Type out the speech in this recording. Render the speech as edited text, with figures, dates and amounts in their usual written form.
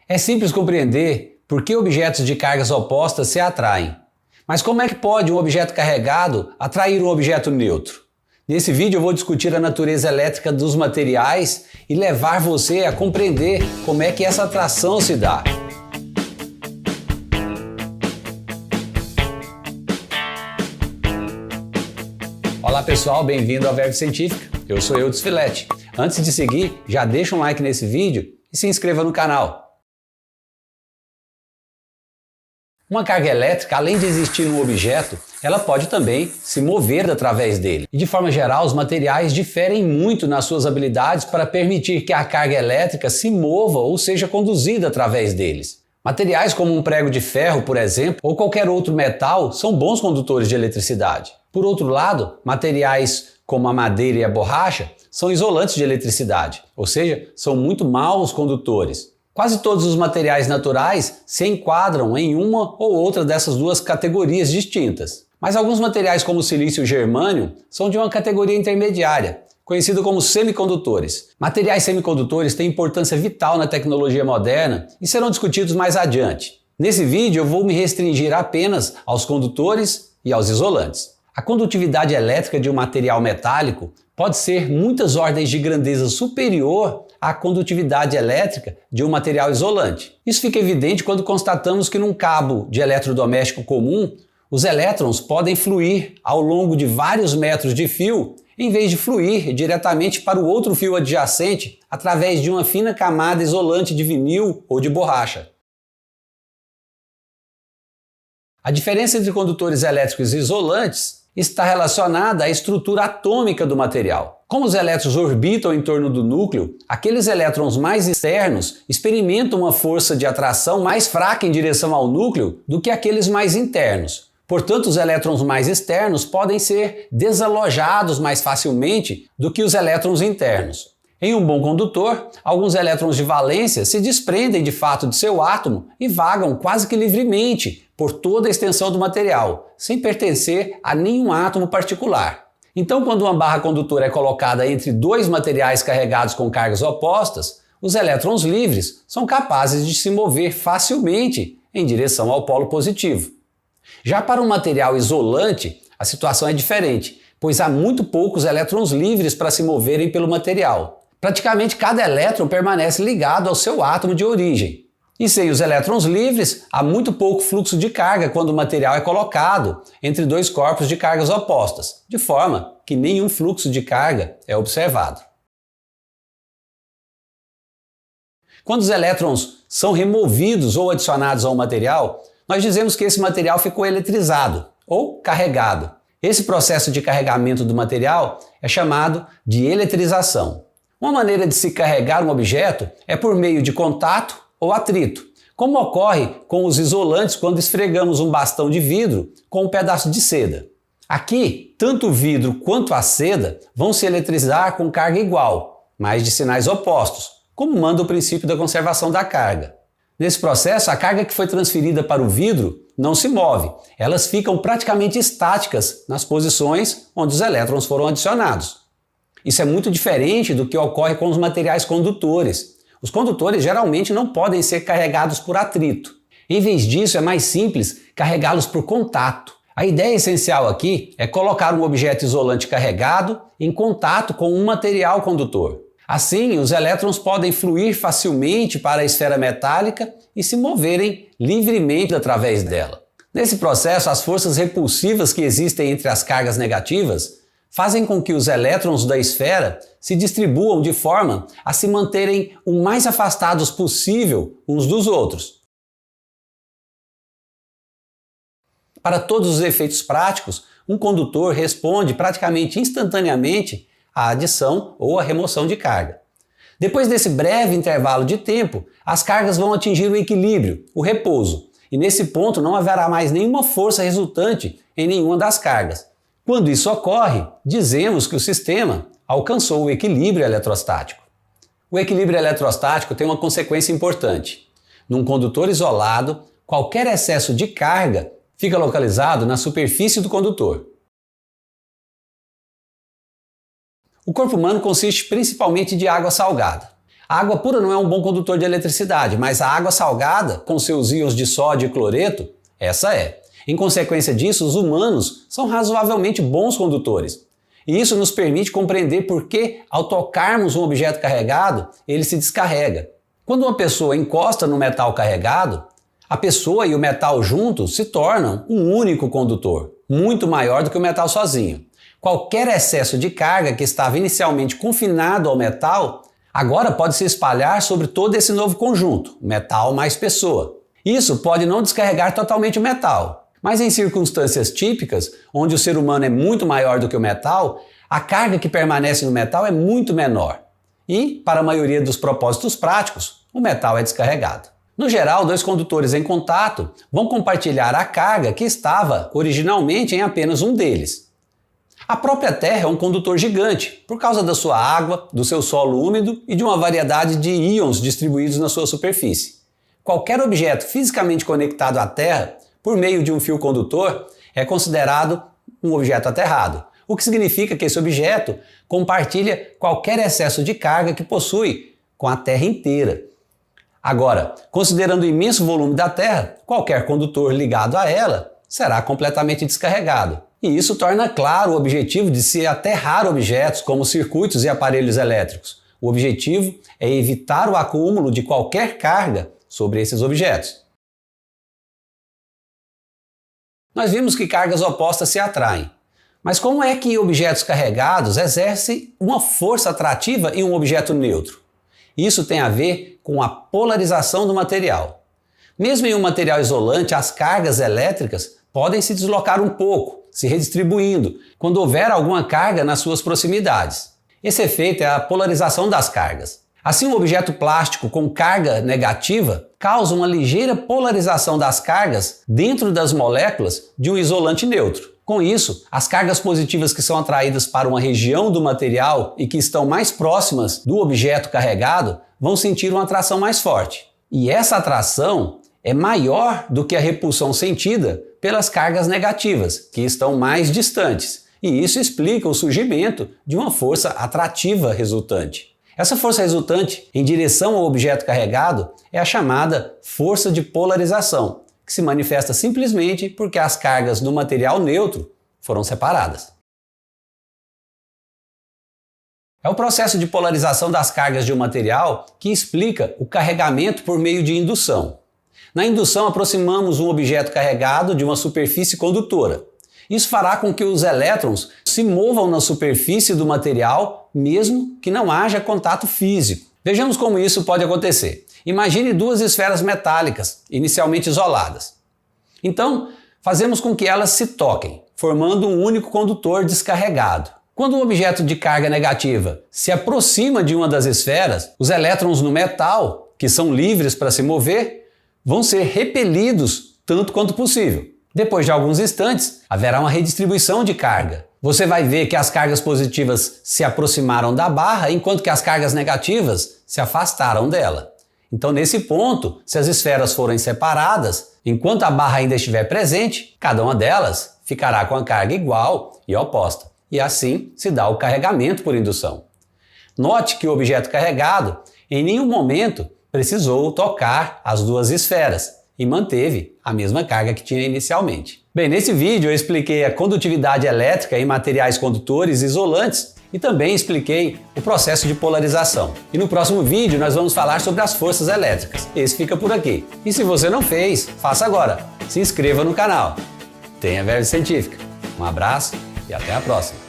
É simples compreender por que objetos de cargas opostas se atraem. Mas como é que pode um objeto carregado atrair um objeto neutro? Nesse vídeo eu vou discutir a natureza elétrica dos materiais e levar você a compreender como é que essa atração se dá. Olá pessoal, bem-vindo ao Verve Científica. Eu sou Eudes Filete. Antes de seguir, já deixa um like nesse vídeo e se inscreva no canal. Uma carga elétrica, além de existir no objeto, ela pode também se mover através dele. E de forma geral, os materiais diferem muito nas suas habilidades para permitir que a carga elétrica se mova ou seja conduzida através deles. Materiais como um prego de ferro, por exemplo, ou qualquer outro metal, são bons condutores de eletricidade. Por outro lado, materiais como a madeira e a borracha são isolantes de eletricidade, ou seja, são muito maus condutores. Quase todos os materiais naturais se enquadram em uma ou outra dessas duas categorias distintas. Mas alguns materiais como o silício e o germânio são de uma categoria intermediária, conhecida como semicondutores. Materiais semicondutores têm importância vital na tecnologia moderna e serão discutidos mais adiante. Nesse vídeo eu vou me restringir apenas aos condutores e aos isolantes. A condutividade elétrica de um material metálico pode ser muitas ordens de grandeza superior à condutividade elétrica de um material isolante. Isso fica evidente quando constatamos que num cabo de eletrodoméstico comum, os elétrons podem fluir ao longo de vários metros de fio, em vez de fluir diretamente para o outro fio adjacente através de uma fina camada isolante de vinil ou de borracha. A diferença entre condutores elétricos e isolantes está relacionada à estrutura atômica do material. Como os elétrons orbitam em torno do núcleo, aqueles elétrons mais externos experimentam uma força de atração mais fraca em direção ao núcleo do que aqueles mais internos. Portanto, os elétrons mais externos podem ser desalojados mais facilmente do que os elétrons internos. Em um bom condutor, alguns elétrons de valência se desprendem de fato de seu átomo e vagam quase que livremente por toda a extensão do material, sem pertencer a nenhum átomo particular. Então, quando uma barra condutora é colocada entre dois materiais carregados com cargas opostas, os elétrons livres são capazes de se mover facilmente em direção ao polo positivo. Já para um material isolante, a situação é diferente, pois há muito poucos elétrons livres para se moverem pelo material. Praticamente cada elétron permanece ligado ao seu átomo de origem. E sem os elétrons livres, há muito pouco fluxo de carga quando o material é colocado entre dois corpos de cargas opostas, de forma que nenhum fluxo de carga é observado. Quando os elétrons são removidos ou adicionados a um material, nós dizemos que esse material ficou eletrizado ou carregado. Esse processo de carregamento do material é chamado de eletrização. Uma maneira de se carregar um objeto é por meio de contato ou atrito, como ocorre com os isolantes quando esfregamos um bastão de vidro com um pedaço de seda. Aqui, tanto o vidro quanto a seda vão se eletrizar com carga igual, mas de sinais opostos, como manda o princípio da conservação da carga. Nesse processo, a carga que foi transferida para o vidro não se move, elas ficam praticamente estáticas nas posições onde os elétrons foram adicionados. Isso é muito diferente do que ocorre com os materiais condutores. Os condutores geralmente não podem ser carregados por atrito. Em vez disso, é mais simples carregá-los por contato. A ideia essencial aqui é colocar um objeto isolante carregado em contato com um material condutor. Assim, os elétrons podem fluir facilmente para a esfera metálica e se moverem livremente através dela. Nesse processo, as forças repulsivas que existem entre as cargas negativas fazem com que os elétrons da esfera se distribuam de forma a se manterem o mais afastados possível uns dos outros. Para todos os efeitos práticos, um condutor responde praticamente instantaneamente à adição ou à remoção de carga. Depois desse breve intervalo de tempo, as cargas vão atingir o equilíbrio, o repouso, e nesse ponto não haverá mais nenhuma força resultante em nenhuma das cargas. Quando isso ocorre, dizemos que o sistema alcançou o equilíbrio eletrostático. O equilíbrio eletrostático tem uma consequência importante. Num condutor isolado, qualquer excesso de carga fica localizado na superfície do condutor. O corpo humano consiste principalmente de água salgada. A água pura não é um bom condutor de eletricidade, mas a água salgada, com seus íons de sódio e cloreto, essa é. Em consequência disso, os humanos são razoavelmente bons condutores. E isso nos permite compreender por que, ao tocarmos um objeto carregado, ele se descarrega. Quando uma pessoa encosta no metal carregado, a pessoa e o metal juntos se tornam um único condutor, muito maior do que o metal sozinho. Qualquer excesso de carga que estava inicialmente confinado ao metal, agora pode se espalhar sobre todo esse novo conjunto, metal mais pessoa. Isso pode não descarregar totalmente o metal, mas em circunstâncias típicas, onde o ser humano é muito maior do que o metal, a carga que permanece no metal é muito menor. E, para a maioria dos propósitos práticos, o metal é descarregado. No geral, dois condutores em contato vão compartilhar a carga que estava originalmente em apenas um deles. A própria Terra é um condutor gigante, por causa da sua água, do seu solo úmido e de uma variedade de íons distribuídos na sua superfície. Qualquer objeto fisicamente conectado à Terra, por meio de um fio condutor, é considerado um objeto aterrado, o que significa que esse objeto compartilha qualquer excesso de carga que possui com a Terra inteira. Agora, considerando o imenso volume da Terra, qualquer condutor ligado a ela será completamente descarregado. E isso torna claro o objetivo de se aterrar objetos como circuitos e aparelhos elétricos. O objetivo é evitar o acúmulo de qualquer carga sobre esses objetos. Nós vimos que cargas opostas se atraem. Mas como é que objetos carregados exercem uma força atrativa em um objeto neutro? Isso tem a ver com a polarização do material. Mesmo em um material isolante, as cargas elétricas podem se deslocar um pouco, se redistribuindo, quando houver alguma carga nas suas proximidades. Esse efeito é a polarização das cargas. Assim, um objeto plástico com carga negativa causa uma ligeira polarização das cargas dentro das moléculas de um isolante neutro. Com isso, as cargas positivas que são atraídas para uma região do material e que estão mais próximas do objeto carregado vão sentir uma atração mais forte. E essa atração é maior do que a repulsão sentida pelas cargas negativas, que estão mais distantes. E isso explica o surgimento de uma força atrativa resultante. Essa força resultante em direção ao objeto carregado é a chamada força de polarização, que se manifesta simplesmente porque as cargas do material neutro foram separadas. É o processo de polarização das cargas de um material que explica o carregamento por meio de indução. Na indução, aproximamos um objeto carregado de uma superfície condutora. Isso fará com que os elétrons se movam na superfície do material, mesmo que não haja contato físico. Vejamos como isso pode acontecer. Imagine duas esferas metálicas, inicialmente isoladas. Então, fazemos com que elas se toquem, formando um único condutor descarregado. Quando um objeto de carga negativa se aproxima de uma das esferas, os elétrons no metal, que são livres para se mover, vão ser repelidos tanto quanto possível. Depois de alguns instantes, haverá uma redistribuição de carga. Você vai ver que as cargas positivas se aproximaram da barra, enquanto que as cargas negativas se afastaram dela. Então, nesse ponto, se as esferas forem separadas, enquanto a barra ainda estiver presente, cada uma delas ficará com a carga igual e oposta. E assim se dá o carregamento por indução. Note que o objeto carregado em nenhum momento precisou tocar as duas esferas e manteve a mesma carga que tinha inicialmente. Bem, nesse vídeo eu expliquei a condutividade elétrica em materiais condutores isolantes e também expliquei o processo de polarização. E no próximo vídeo nós vamos falar sobre as forças elétricas. Esse fica por aqui. E se você não fez, faça agora. Se inscreva no canal. Tenha Verve Científica. Um abraço e até a próxima.